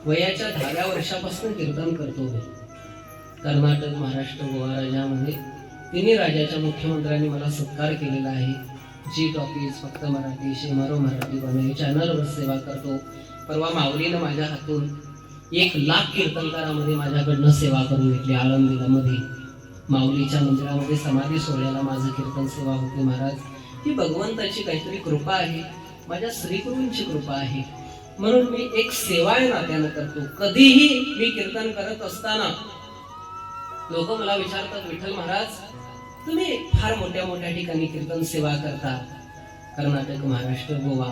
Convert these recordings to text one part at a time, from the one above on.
वयाच्या 10व्या वर्षापासून कीर्तन करतो. कर्नाटक, महाराष्ट्र, गोवा राज्यामध्ये तिन्ही राज्याच्या मुख्यमंत्र्यांनी मला सत्कार केलेला आहे. जी टॉकीज, फक्त मराठी, शेमारो मराठी बनवणे चॅनलवर सेवा करतो. परवा माऊलीनं माझ्या हातून 1,00,000 कीर्तनकारामध्ये माझ्याकडनं सेवा करून घेतली. आळंदीमध्ये माऊलीच्या मंदिरामध्ये समाधी सोहळ्याला माझं कीर्तन सेवा होती. महाराज, ही भगवंताची काहीतरी कृपा आहे, माझ्या श्रीगुरूंची कृपा आहे. म्हणून मी एक सेवा नात्यानं करतो. कधीही मी कीर्तन करत असताना लोक मला विचारतात, विठ्ठल महाराज तुम्ही फार मोठ्या मोठ्या ठिकाणी कीर्तन सेवा करता, कर्नाटक, महाराष्ट्र, गोवा,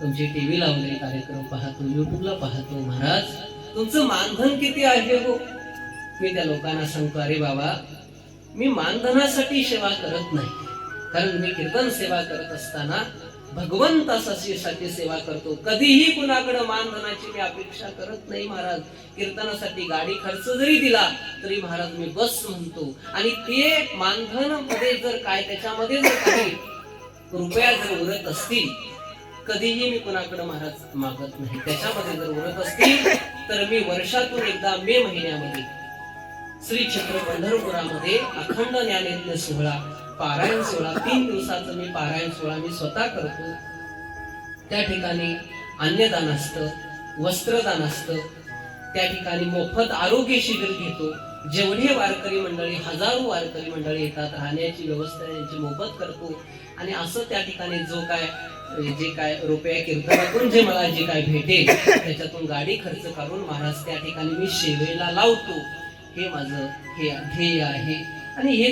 तुमचे टीव्ही लावले कार्यक्रम पाहतो, युट्यूबला पाहतो, महाराज तुमचं मानधन किती आहे हो? मी त्या लोकांना सांगतो, अरे बाबा, मी मानधनासाठी सेवा करत नाही, कारण मी कीर्तन सेवा करत असताना भगवंतासाठी सेवा करतो. कधीही कुणाकडे मानधनाची मी अपेक्षा करत नाही. महाराज, कीर्तनासाठी गाडी खर्च जरी दिला तरी महाराज मी बस म्हणतो. आणि ते मानधन मध्ये जर काय, त्याच्यामध्ये जर काही रुपया जर उरत असतील, कधीही मी कुणाकडे महाराज मागत नाही. त्याच्यामध्ये जर उरत असतील तर मी वर्षातून एकदा मे महिन्यामध्ये श्री क्षेत्र पंढरपुरामध्ये अखंड ज्ञानयज्ञ सोहळा, पारायण सोहळा, 3 दिवसाचं मी पारायण सोहळा मी स्वतः करतो. त्या ठिकाणी अन्नदान असतं, वस्त्रदान असतं, त्या ठिकाणी मोफत आरोग्य शिबिर घेतो. जेवढे वारकरी मंडळी, हजारो वारकरी मंडळी येतात, राहण्याची व्यवस्था यांची मोफत करतो. आणि असं त्या ठिकाणी जे काय रुपया कीर्तनातून जे मला जे काय भेटेल त्याच्यातून गाडी खर्च करून महाराज त्या ठिकाणी मी सेवेला लावतो. हे माझं हे ध्येय आहे. आणि हे